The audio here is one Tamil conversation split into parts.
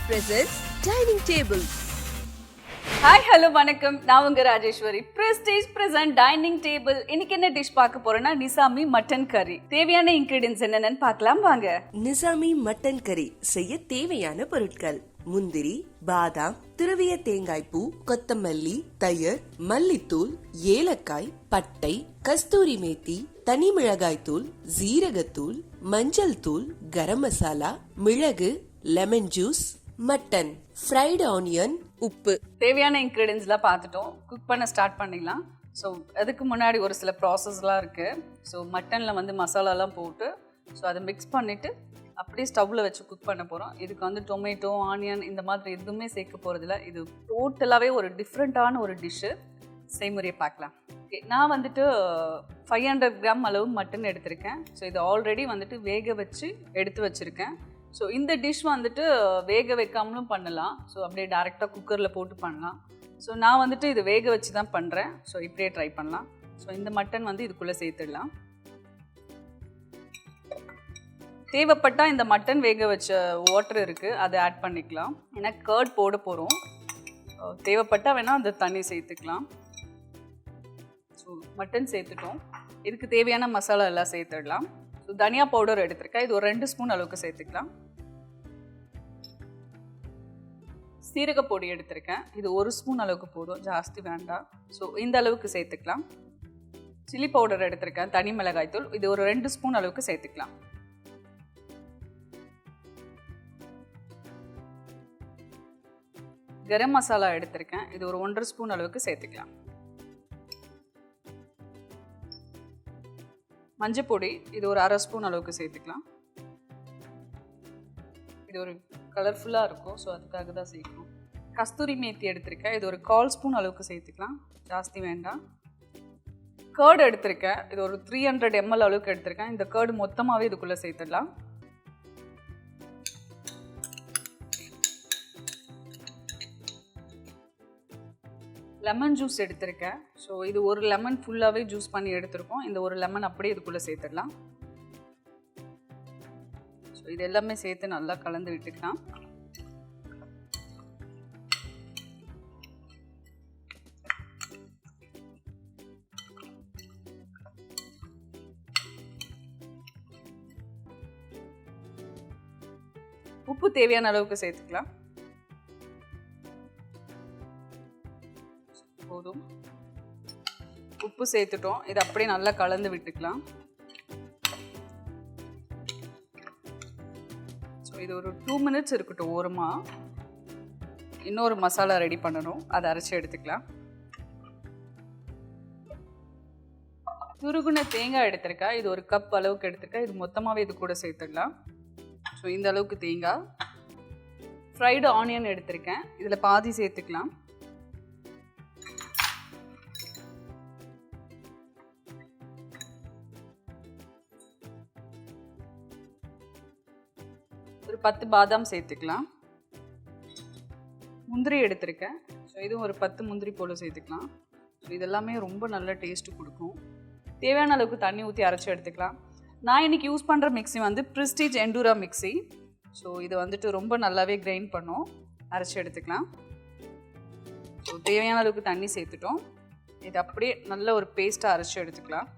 presents Dining Table. Hi hello வணக்கம், நான் உங்க Rajeswari. Prestige present dining table. இன்னைக்கு என்ன டிஷ் பார்க்க போறோம்னா நிசாமி மட்டன் கறி. தேவையான இன்கிரிடியன்ஸ் என்னென்னு பார்க்கலாம் வாங்க. நிசாமி மட்டன் கறி செய்ய தேவையான பொருட்கள்: முந்திரி, பாதாம், துருவிய தேங்காய் பூ, கொத்தமல்லி, தயிர், மல்லித்தூள், ஏலக்காய், பட்டை, கஸ்தூரி மேத்தி, தனி மிளகாய் தூள், ஜீரகத்தூள், மஞ்சள் தூள், கரம் மசாலா, மிளகு, lemon juice, mutton, fried onion, உப்பு. தேவையான இன்கிரிடியன்ஸ்லாம் பார்த்துட்டோம். குக் பண்ண ஸ்டார்ட் பண்ணிடலாம். ஸோ அதுக்கு முன்னாடி ஒரு சில ப்ராசஸ்லாம் இருக்குது. ஸோ மட்டனில் வந்து மசாலாலாம் போட்டு ஸோ அதை மிக்ஸ் பண்ணிவிட்டு அப்படியே ஸ்டவ்வில் வச்சு குக் பண்ண போகிறோம். இதுக்கு வந்து டொமேட்டோ, ஆனியன் இந்த மாதிரி எதுவுமே சேர்க்க போகிறதில்ல. இது டோட்டலாகவே ஒரு டிஃப்ரெண்ட்டான ஒரு டிஷ்ஷு. செய்முறையை பார்க்கலாம். ஓகே, நான் வந்துட்டு 500 கிராம் அளவு மட்டன் எடுத்திருக்கேன். ஸோ இது ஆல்ரெடி வந்துட்டு வேக வச்சு எடுத்து வச்சுருக்கேன். ஸோ இந்த டிஷ் வந்துட்டு வேக வைக்காமலும் பண்ணலாம். ஸோ அப்படியே டேரெக்டாக குக்கரில் போட்டு பண்ணலாம். ஸோ நான் வந்துட்டு இது வேக வச்சு தான் பண்ணுறேன். ஸோ இப்படியே ட்ரை பண்ணலாம். ஸோ இந்த மட்டன் வந்து இதுக்குள்ளே சேர்த்துடலாம். தேவைப்பட்டால் இந்த மட்டன் வேக வச்ச வாட்டர் இருக்குது, அதை ஆட் பண்ணிக்கலாம். ஏன்னா கர்ட் போட போகிறோம். தேவைப்பட்டால் வேணால் அந்த தண்ணி சேர்த்துக்கலாம். ஸோ மட்டன் சேர்த்துட்டோம். இதுக்கு தேவையான மசாலா எல்லாம் சேர்த்துடலாம். ஸோ தனியா பவுடர் எடுத்திருக்கேன். இது ஒரு 2 ஸ்பூன் அளவுக்கு சேர்த்துக்கலாம். சீரக பொடி எடுத்திருக்கேன். இது 1 ஸ்பூன் அளவுக்கு போதும், ஜாஸ்தி வேண்டாம். ஸோ இந்த அளவுக்கு சேர்த்துக்கலாம். சில்லி பவுடர் எடுத்திருக்கேன், தனி மிளகாய் தூள். இது ஒரு 2 ஸ்பூன் அளவுக்கு சேர்த்துக்கலாம். கரம் மசாலா எடுத்திருக்கேன். இது ஒரு 1.5 ஸ்பூன் அளவுக்கு சேர்த்துக்கலாம். மஞ்சள் பொடி இது ஒரு 1/2 ஸ்பூன் அளவுக்கு சேர்த்துக்கலாம். இது ஒரு கலர்ஃபுல்லாக இருக்கும், ஸோ அதுக்காக தான் சேர்க்கணும். கஸ்தூரி மேத்தி எடுத்திருக்கேன். இது ஒரு 1/4 ஸ்பூன் அளவுக்கு சேர்த்துக்கலாம், ஜாஸ்தி வேண்டாம். கர்டு எடுத்திருக்கேன். இது ஒரு 300 ml அளவுக்கு எடுத்திருக்கேன். இந்த கர்டு மொத்தமாகவே இதுக்குள்ளே சேர்த்துடலாம். லெமன் ஜூஸ் எடுத்திருக்கேன். ஸோ இது ஒரு லெமன் ஃபுல்லாகவே ஜூஸ் பண்ணி எடுத்திருக்கோம். இந்த ஒரு லெமன் அப்படியே இதுக்குள்ளே சேர்த்துடலாம். ஸோ இது எல்லாமே சேர்த்து நல்லா கலந்து விட்டுக்கலாம். உப்பு தேவையான அளவுக்கு சேர்த்துக்கலாம். போதும், உப்பு சேர்த்துட்டோம். இது அப்படியே நல்லா கலந்து விட்டுக்கலாம். ஸோ இது ஒரு 2 மினிட்ஸ் இருக்கட்டும் ஓரமா. இன்னொரு மசாலா ரெடி பண்ணணும், அதை அரைச்சி எடுத்துக்கலாம். துருகுன தேங்காய் எடுத்திருக்கேன். இது ஒரு கப் அளவுக்கு எடுத்திருக்கேன். இது மொத்தமாகவே இது கூட சேர்த்துடலாம். ஸோ இந்த அளவுக்கு தேங்காய். ஃப்ரைடு ஆனியன் எடுத்திருக்கேன். இதில் பாதி சேர்த்துக்கலாம். ஒரு 10 பாதாம் சேர்த்துக்கலாம். முந்திரி எடுத்திருக்கேன். ஸோ இதுவும் ஒரு 10 முந்திரி போல் சேர்த்துக்கலாம். ஸோ இதெல்லாமே ரொம்ப நல்ல டேஸ்ட்டு கொடுக்கும். தேவையான அளவுக்கு தண்ணி ஊற்றி அரைச்சி எடுத்துக்கலாம். நான் இன்றைக்கி யூஸ் பண்ணுற மிக்ஸி வந்து ப்ரெஸ்டீஜ் எண்டூரா மிக்ஸி. ஸோ இது வந்துட்டு ரொம்ப நல்லாவே கிரைண்ட் பண்ணோம். அரைச்சி எடுத்துக்கலாம். ஸோ தேவையான அளவுக்கு தண்ணி சேர்த்துட்டோம். இது அப்படியே நல்ல ஒரு பேஸ்ட்டாக அரைச்சி எடுத்துக்கலாம்.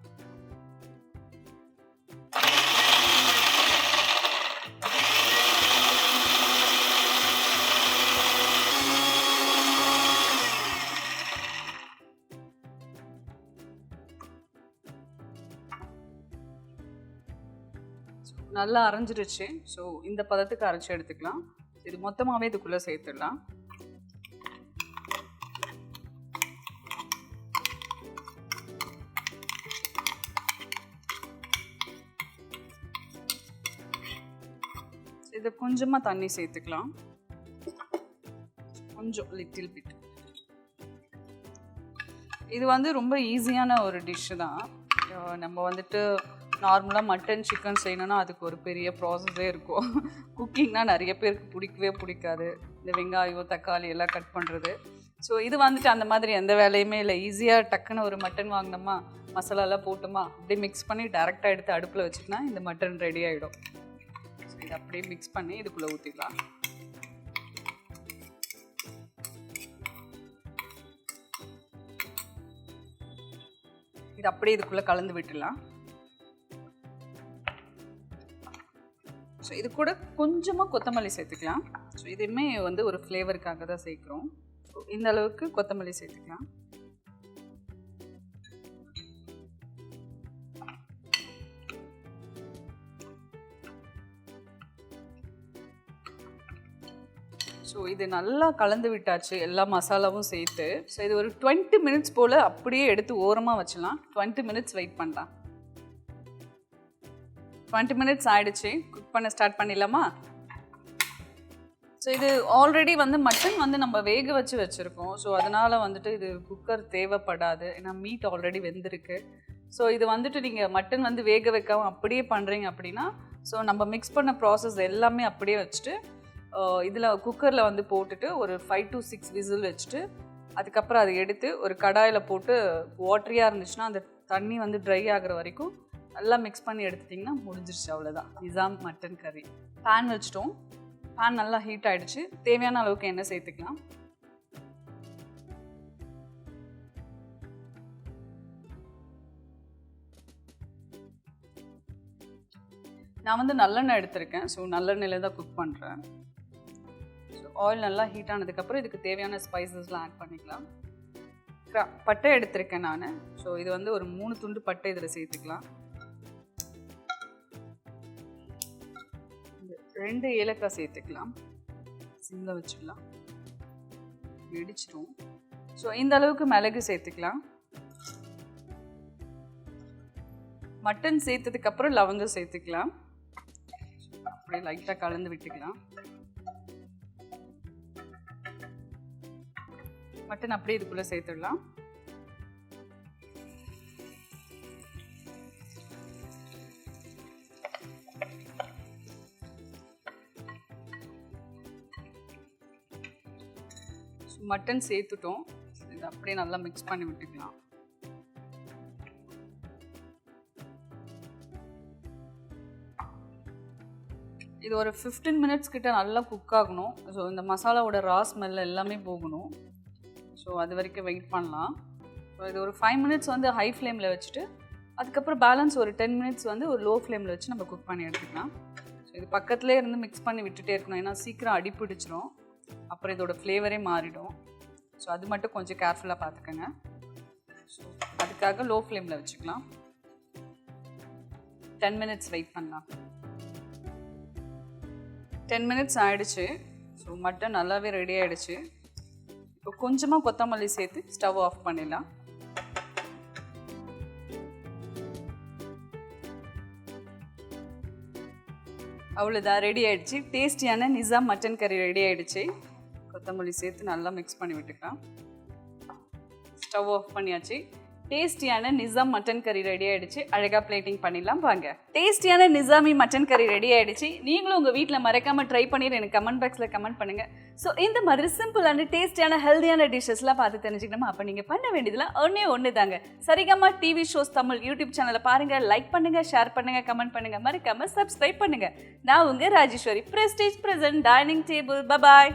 நல்லா அரைஞ்சிருச்சு. ஸோ இந்த பதத்துக்கு அரைச்சி எடுத்துக்கலாம். இது மொத்தமாகவே இதுக்குள்ளே சேர்த்துடலாம். இதை கொஞ்சமாக தண்ணி சேர்த்துக்கலாம். கொஞ்சம் லிட்டில் பிட். இது வந்து ரொம்ப ஈஸியான ஒரு டிஷ்ஷு தான். நம்ம வந்துட்டு நார்மலாக மட்டன், சிக்கன் செய்யணுன்னா அதுக்கு ஒரு பெரிய ப்ராசஸே இருக்கும். குக்கிங்னால் நிறைய பேருக்கு பிடிக்கவே பிடிக்காது. இந்த வெங்காயம், தக்காளி எல்லாம் கட் பண்ணுறது. ஸோ இது வந்துட்டு அந்த மாதிரி எந்த வேலையுமே இல்லை. ஈஸியாக டக்குன்னு ஒரு மட்டன் வாங்கினோமா, மசாலாலாம் போட்டோமா, அப்படியே மிக்ஸ் பண்ணி டேரெக்டாக எடுத்து அடுப்பில் வச்சுக்கினா இந்த மட்டன் ரெடி ஆகிடும். ஸோ இதை அப்படியே மிக்ஸ் பண்ணி இதுக்குள்ளே ஊற்றிக்கலாம். இது அப்படியே இதுக்குள்ளே கலந்து விட்டுடலாம். ஸோ இது கூட கொஞ்சமாக கொத்தமல்லி சேர்த்துக்கலாம். ஸோ இதுவுமே வந்து ஒரு ஃப்ளேவருக்காக தான் சேர்க்குறோம். ஸோ இந்த அளவுக்கு கொத்தமல்லி சேர்த்துக்கலாம். ஸோ இது நல்லா கலந்து விட்டாச்சு எல்லா மசாலாவும் சேர்த்து. ஸோ இது ஒரு 20 மினிட்ஸ் போல் அப்படியே எடுத்து ஓரமாக வச்சிடலாம். 20 மினிட்ஸ் வெயிட் பண்ணலாம். 20 மினிட்ஸ் ஆகிடுச்சு. குக் பண்ண ஸ்டார்ட் பண்ணிடலாமா? ஸோ இது ஆல்ரெடி வந்து மட்டன் வந்து நம்ம வேக வச்சு வச்சுருக்கோம். ஸோ அதனால் வந்துட்டு இது குக்கர் தேவைப்படாது. ஏன்னா மீட் ஆல்ரெடி வெந்திருக்கு. ஸோ இது வந்துட்டு நீங்கள் மட்டன் வந்து வேக வைக்காமல் அப்படியே பண்ணுறீங்க அப்படின்னா ஸோ நம்ம மிக்ஸ் பண்ண ப்ராசஸ் எல்லாமே அப்படியே வச்சுட்டு இதில் குக்கரில் வந்து போட்டுட்டு ஒரு 5 to 6 விசில் வச்சுட்டு அதுக்கப்புறம் அதை எடுத்து ஒரு கடாயில் போட்டு வாட்டரியாக இருந்துச்சுன்னா அந்த தண்ணி வந்து ட்ரை ஆகிற வரைக்கும் நல்லா மிக்ஸ் பண்ணி எடுத்துட்டிங்கன்னா முடிஞ்சிருச்சு. அவ்வளோதான் நிசாம் மட்டன் கறி. பேன் வச்சுட்டோம். பேன் நல்லா ஹீட் ஆகிடுச்சு. தேவையான அளவுக்கு எண்ணெய் சேர்த்துக்கலாம். நான் வந்து நல்லெண்ணெய் எடுத்திருக்கேன். ஸோ நல்லெண்ணெயில் தான் குக் பண்ணுறேன். ஸோ ஆயில் நல்லா ஹீட் ஆனதுக்கப்புறம் இதுக்கு தேவையான ஸ்பைசஸ்லாம் ஆட் பண்ணிக்கலாம். பட்டை எடுத்திருக்கேன் நான். ஸோ இது வந்து ஒரு 3 துண்டு பட்டை இதில் சேர்த்துக்கலாம். 2 ஏலக்காய் சேர்த்துக்கலாம். சிம்மில் வச்சுக்கலாம். வெடிச்சிடும். ஸோ இந்த அளவுக்கு மிளகு சேர்த்துக்கலாம். மட்டன் சேர்த்ததுக்கப்புறம் லவங்கம் சேர்த்துக்கலாம். அப்படியே லைட்டாக கலந்து விட்டுக்கலாம். மட்டன் அப்படியே இதுக்குள்ளே சேர்த்துடலாம். மட்டன் சேர்த்துட்டோம். இது அப்படியே நல்லா மிக்ஸ் பண்ணி விட்டுக்கலாம். இது ஒரு 15 மினிட்ஸ் கிட்ட நல்லா குக் ஆகணும். ஸோ இந்த மசாலாவோட ரா ஸ்மெல் எல்லாமே போகணும். ஸோ அது வரைக்கும் வெயிட் பண்ணலாம். ஸோ இது ஒரு 5 மினிட்ஸ் வந்து ஹை ஃப்ளேமில் வச்சுட்டு அதுக்கப்புறம் பேலன்ஸ் ஒரு 10 மினிட்ஸ் வந்து ஒரு லோ ஃப்ளேமில் வச்சு நம்ம குக் பண்ணி எடுத்துக்கலாம். ஸோ இது பக்கத்துலேயே இருந்து மிக்ஸ் பண்ணி விட்டுட்டே இருக்கணும். ஏன்னா சீக்கிரம் அடி பிடிச்சிரும். அப்புறம் இதோட ஃப்ளேவரே மாறிடும். ஸோ அது மட்டும் கொஞ்சம் கேர்ஃபுல்லாக பார்த்துக்கோங்க. ஸோ அதுக்காக லோ ஃப்ளேமில் வச்சுக்கலாம். 10 மினிட்ஸ் வெயிட் பண்ணலாம். 10 மினிட்ஸ் ஆகிடுச்சு. ஸோ மட்டன் நல்லாவே ரெடி ஆகிடுச்சு. இப்போ கொஞ்சமாக கொத்தமல்லி சேர்த்து ஸ்டவ் ஆஃப் பண்ணிடலாம். அவ்வளோதான், ரெடி ஆகிடுச்சு. டேஸ்டியான நிசாம் மட்டன் கறி ரெடி ஆகிடுச்சு. கொத்தமல்லி சேர்த்து நல்லா மிக்ஸ் பண்ணி விட்டுக்கலாம். ஸ்டவ் ஆஃப் பண்ணியாச்சு. டேஸ்டியான நிசாம் மட்டன் கறி ரெடி ஆகிடுச்சு. அழகாக பிளேட்டிங் பண்ணிடலாம் வாங்க. டேஸ்டியான நிசாமி மட்டன் கறி ரெடி ஆகிடுச்சு. நீங்களும் உங்கள் வீட்டில் மறக்காமல் ட்ரை பண்ணிட்டு எனக்கு கமெண்ட் பாக்ஸில் கமெண்ட் பண்ணுங்கள். ஸோ இந்த மாதிரி சிம்பிளான டேஸ்டியான ஹெல்தியான டிஷ்ஷஸ்லாம் பார்த்து தெரிஞ்சுக்கணுமா? அப்போ நீங்கள் பண்ண வேண்டியதுலாம் ஒன்று தாங்க. Saregama TV shows Tamil YouTube சேனலை பாருங்கள், லைக் பண்ணுங்கள், ஷேர் பண்ணுங்கள், கமெண்ட் பண்ணுங்கள், மறக்காமல் சப்ஸ்கிரைப் பண்ணுங்கள். நான் உங்கள் Rajeswari, Prestige present dining table. Bye bye.